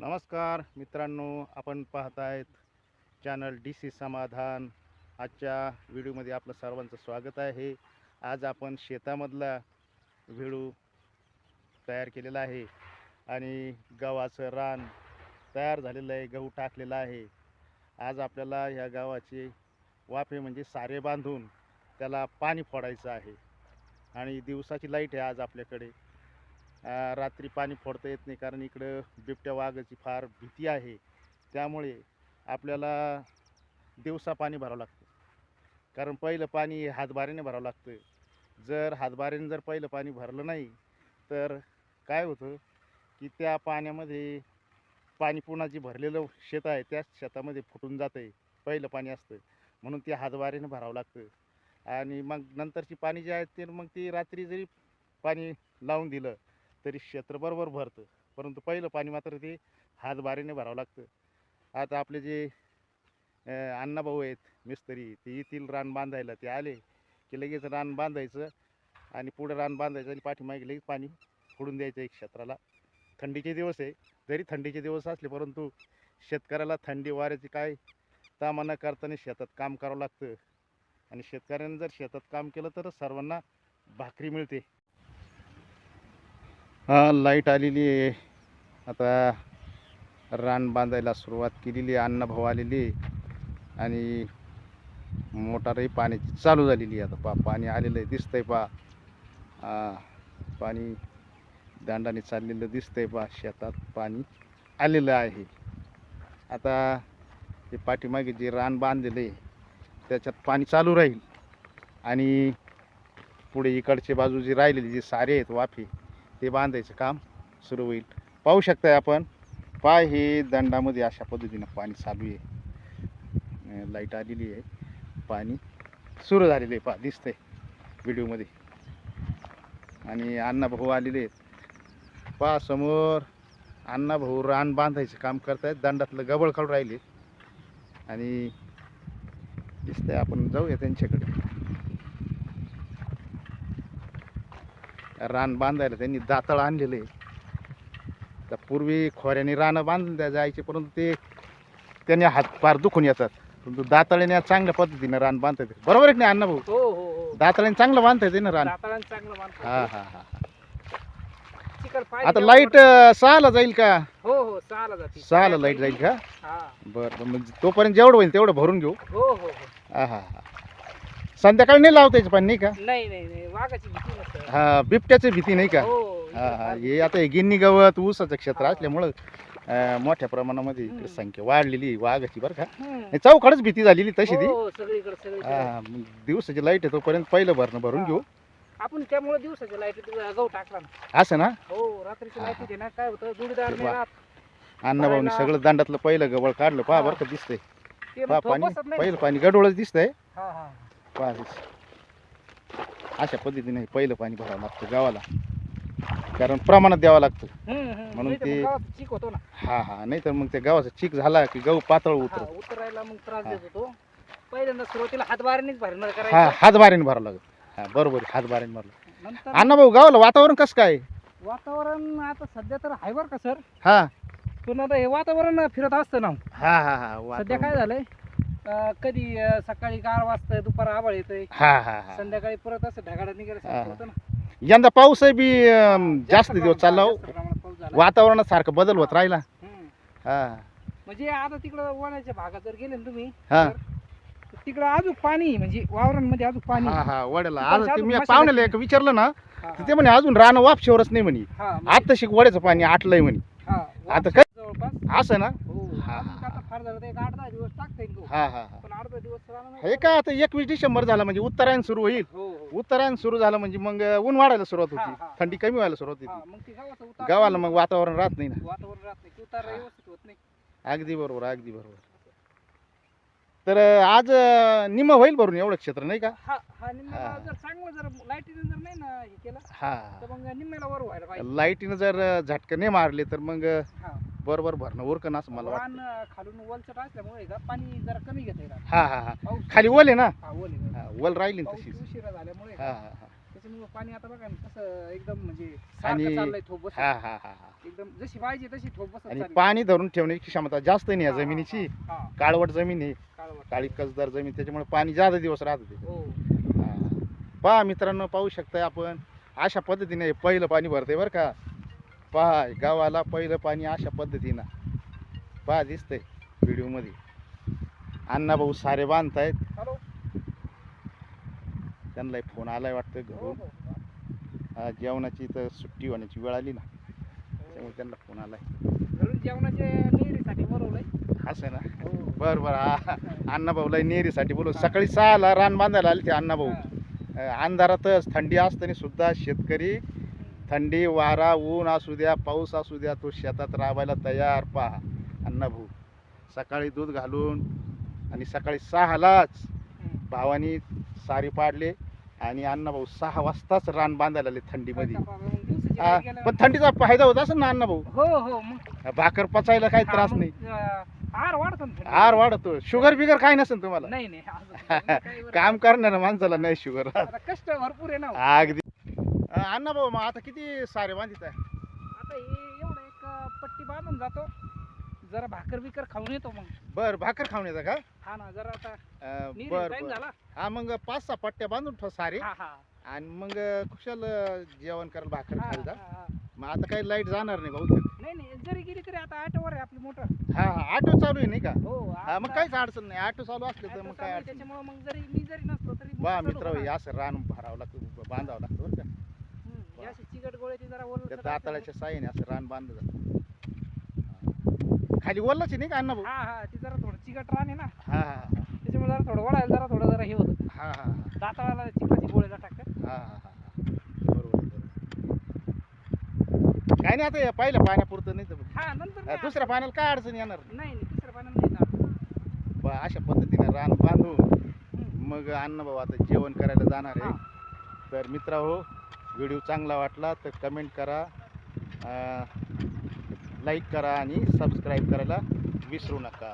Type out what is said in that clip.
नमस्कार मित्रांनो, आपण पाहतायत चॅनल डी सी समाधान. आजच्या व्हिडिओमध्ये आपलं सर्वांचं स्वागत आहे. आज आपण शेतामधला व्हिडिओ तयार केलेला आहे आणि गव्हाचं रान तयार झालेलं आहे, गहू टाकलेला आहे. आज आपल्याला ह्या गव्हाचे वाफे म्हणजे सारे बांधून त्याला पाणी फोडायचं आहे आणि दिवसाची लाईट आहे आज आपल्याकडे. रात्री पाणी फोडता येत नाही कारण इकडं बिबट्या वाघाची फार भीती आहे. त्यामुळे आपल्याला दिवसा पाणी भरावं लागतं, कारण पहिलं पाणी हातभारीने भरावं लागतं. जर हातभारीने पहिलं पाणी भरलं नाही तर काय होतं की त्या पाण्यामध्ये पाणी पुन्हा जे भरलेलं शेत आहे त्याच शेतामध्ये फुटून जातं आहे. पहिलं पाणी असतं म्हणून ते हातभारीने भरावं लागतं आणि मग नंतरची पाणी जे आहे ते मग ती रात्री जरी पाणी लावून दिलं तरी क्षेत्र बरोबर भरतं, परंतु पहिलं पाणी मात्र ते हातभारीने भरावं लागतं. आता आपले जे अण्णाभाऊ आहेत मिस्त्री, ते येतील रान बांधायला. ते आले की लगेच रान बांधायचं आणि पुढे रान बांधायचं आणि पाठीमागे लगेच पाणी फोडून द्यायचं एक क्षेत्राला. थंडीचे दिवस आहे, जरी थंडीचे दिवस असले परंतु शेतकऱ्याला थंडी वाऱ्याची काय तामा न करताना शेतात काम करावं लागतं आणि शेतकऱ्याने जर शेतात काम केलं तर सर्वांना भाकरी मिळते. लाईट आलेली आहे. आता रान बांधायला सुरुवात केलेली आहे. अण्णाभाऊ आलेली आहे आणि मोटारही पाण्याची चालू झालेली आहे. आता पाणी आलेलं आहे, दिसतंय पाणी दांडाने चाललेलं दिसतंय. शेतात पाणी आलेलं आहे. आता ते पाठीमागे जे रान बांधलेलं आहे त्याच्यात पाणी चालू राहील आणि पुढे इकडच्या बाजू जी राहिलेली जी सारे आहेत वाफे ते बांधायचं काम सुरू होईल. पाहू शकताय आपण, हे दंडामध्ये अशा पद्धतीनं पाणी चालू आहे. लाईट आलेली आहे, पाणी सुरू झालेलं आहे, दिसतंय व्हिडिओमध्ये. आणि अण्णाभाऊ आलेले आहेत. समोर अण्णाभाऊ रान बांधायचं काम करतायत. दंडातलं गबळ काढून राहिले आणि दिसतंय. आपण जाऊया त्यांच्याकडे. रान बांधायला त्यांनी दाताळ आणलेलं आहे. तर पूर्वी खोऱ्याने रानं बांधून जायचे, परंतु ते त्यांनी हातपार दुखून येतात. परंतु दाताळ्याने चांगल्या पद्धतीनं रान बांधता येते. बरोबर आहे की नाही अण्णाभाऊ? हो हो हो, दाताळ्याने चांगलं बांधता येते ना रान. दाताळाने चांगलं बांधतात. हा हा हा. चिखल पाहिजे आता तेवढं लाईट पडतं. 6ला जाईल का? हो हो, 6ला जाते. 6ला लाईट जाईल का? हा. बरं, म्हणजे तोपर्यंत जेवढं होईल तेवढं भरून घेऊ. हो हो हो. हा हा हा. संध्याकाळी नाही लावता यायचं पाणी, नाही का? नाही नाही नाही, वाघाची भीती नसते. हा, बिबट्याची भीती नाही का? हो. हा हा. हे आता हे गिन्नी गवत ऊसाचं क्षेत्र असल्यामुळं मोठ्या प्रमाणामध्ये इकडे संख्या वाढलेली वाघाची, बरं का? हम्म. चौकडच भीती झालेली तशी ती. हो, सगळीकडे सगळीकडे. हा, मग दिवसाची लाईट आहे तोपर्यंत पहिलं भरून घेऊ. आपण त्यामुळे दिवसाच्या लाईटीत गहू टाकला ना. असं ना? हो, रात्रीच्या लाईटीत आहे ना, काय होतं, जोडीदार नाही राहत. अण्णाभाऊनी सगळं दंडातलं पहिलं गवळ काढलं. बरं का दिसतंय. ते मग पाणी बसत नाही. पहिलं पाणी गडोळच दिसतंय. हा हा. अशा पद्धतीने पहिलं पाणी भरावं लागतं गावाला, कारण प्रमाणात द्यावं लागतं. म्हणून नाही तर ते- मग गावात चिक होतो ना. हा हा. नाही तर मग त्या गावाचा चीक झाला की गहू पातळ उतरत. उतरायला मग त्रास देत होतो. पहिल्यांदा सुरुवातीला हातभारीनेच भरणं हा, करायचं. हातभारीने भरावं लागत. हा, बरोबर, हातभारीने भरलं. नंतर अण्णाभाऊ, गावाला वातावरण कसं काय? वातावरण आता सध्या तर आहे बरं का सर. हा पण आता हे वातावरण फिरत असतं ना. हा हा हा. सध्या काय झालंय, कधी सकाळी गार वाजतंय, दुपार आभाळ येतंय, हा हा हा. संध्याकाळी परत असं ढगाळा निघायला होतं ना. यंदा पाऊस बी जास्त दिवस चालला हो. जास्त प्रमाणात पाऊस झाला. वातावरणात सारखं बदल होत राहिला. हम्म. हा म्हणजे आता तिकडं वण्याच्या भागात जर गेले ना तुम्ही, हा तर तिकडं अजून पाणी, म्हणजे वावरांमध्ये अजून पाणी. हा हा. वड्याला तिकडच्या आज अजून मी मशागत पाहुण्याला एक विचारलं ना, हा, तर ते म्हणे अजून रान वापशिवरच नाही म्हणे. हा, आता शिक वड्याचं पाणी आटलंय म्हणे. हा, आता वापस जवळपास. असं ना? हो, हा, अजून हा. आता फार झालं तर एक 8-10 दिवस टाकता येईल गहू. हा हा हा. पण 8-10 दिवस राहणार नाही. हे काय आता 21 डिसेंबर झाला म्हणजे उत्तरायण सुरू होईल. हो हो. उत्तरायण सुरू झालं म्हणजे मग ऊन वाढायला सुरुवात हा, होती, हा. थंडी कमी व्हायला सुरुवात हा, होती. मग ती गावाचा उतार. गावाला मग वातावरण राहत नाही ना. वातावरण राहत नाही, उतार व्यवस्थित होत नाही. अगदी बरोबर, अगदी बरोबर. तर आज निम्म होईल भरून एवढं क्षेत्र, नाही का? हा हा, निम्म्याला हा. जर चांगलं, जर लाईटीनं जर नाही ना हे केलं हा. तर मग निम्म्याला वर व्हायला पाहिजे. लाईटीनं जर झटके नाही मारले तर मग हा, बरोबर भरणं उरकन असं मला वाटतं. वाहन खालून वलचट असल्यामुळे का पाणी जरा कमी घेता येईल. हा हा हा. पाऊस खाली ओल आहे ना? हा, ओल आहे. हा, ओल राहिली ना पाऊस तशीच. उशिरा झाल्यामुळे हा का हा हा. त्याच्यामुळे पाणी आता बघा ना कसं एकदम म्हणजे आणि- सारखं चाललंय ठोक बसत हा हा हा हा एकदम जशी पाहिजे तशी ठोक बसत आणि चालली. पाणी धरून ठेवण्याची क्षमता जास्त नाही या हा, हा, जमिनीची. हा, हा. काळवट जमीन आहे, काळवट. काळी कसदार जमीन, त्याच्यामुळे पाणी जादा दिवस राहत होते. हो पहा मित्रांनो, पाहू शकताय आपण अशा पद्धतीने हे पहिलं पाणी भरतंय बरं का. पहा गावाला पहिलं पाणी अशा पद्धतीनं पहा दिसतंय व्हिडिओमध्ये. अण्णाभाऊ सारे बांधतायत. हॅलो त्यांना फोन आलाय वाटतं हो घरून. हो जेवणाची तर सुट्टी होण्याची वेळ आली ना, त्यामुळे त्यांना फोन आलाय. घरून जेवणाचे निरीसाठी बोलवलंय. असं ना. हो बरं बरं. अण्णाभाऊला नेरीसाठी बोलू. सकाळी 6ला रान बांधायला आले ते अण्णाभाऊ. हा. अंधारातच थंडी असताना सुद्धा शेतकरी थंडी वारा ऊन असू द्या पाऊस असू द्या तो शेतात राबायला तयार. पहा अण्णाभाऊ सकाळी दूध घालून आणि सकाळी 6लाच भावानी सारी पाडले आणि अण्णाभाऊ 6 वाजताच रान बांधायला आले थंडीमध्ये. मग दिवसाची हा, लाईट गेल्यावर- पण थंडीचा फायदा होत असेल ना अण्णाभाऊ. हो हो मग भाकर पचायला काही हा, त्रास मग, नाही. आहार वाढतो ना थंडीत. आहार वाढतो. शुगर बिगर काय नसेल तुम्हाला. नाही नाही असं नाही. काही बरं. काम करणाऱ्या माणसाला नाही शुगर. आता कष्ट भरपूर आहे ना हो. अगदी. अण्णाभाऊ मग आता किती सारे बांधित आहे. आता हे एवढं एक पट्टी बांधून जातो जरा भाकर बिकर खाऊन येतो मग. बर भाकर खाऊन येतं का. हा ना जरा आता नीर बर टाइम बर. झाला. हा मग 5-6 पट्ट्या बांधून ठेव सारे हा हा आणि मग कुशल जेवण करायला भाकर हा, खायला जा. हा, हा. मग आता काही लाईट जाणार नाही बहुतेक. नाही नाही जरी गेली तरी आता ऑटोवर आहे आपली मोटर. हा हा ऑटो चालू आहे नाही का. हो हा मग काहीच अडचण नाही. ऑटो चालू असले तर मग काय अडचण नाही. त्याच्यामुळे मग जरी मी जरी नसतो तरी वा मोटर मित्र चालू हे होणार. असं रान भरावं लागतं बांधावं लागतं बरं का. हे अशी चिकट गोळ्याची जरा ओलसर त्या असते. दाताळ्याच्या साईने असं रान बांधलं जातं. खाली वल्लाच आहे नाही का अण्णाभाऊ. हा हा ती जरा थोडं चिकट राहणे ना हा हा हा त्याच्यामुळे जरा थोडं वळायला जरा हे होतं. हा हा हा दाताळाला चिकटाची गोळ्या टाकतात. हा हा हा बरोबर बरोबर. काय नाही आता या पहिल्या पाण्यापुरतं नाही तर हा नंतर नाही दुसऱ्या पाण्याला काय अडचण येणार नाही. नाही नाही तिसऱ्या पाण्याला नाही ना. अशा पद्धतीने रान बांधून हम्म. मग अण्णाभाऊ आता जेवण करायला जाणार हा. आहे. तर मित्रांनो व्हिडिओ चांगला वाटला तर कमेंट करा, लाईक करा आणि सबस्क्राईब करायला विसरू नका.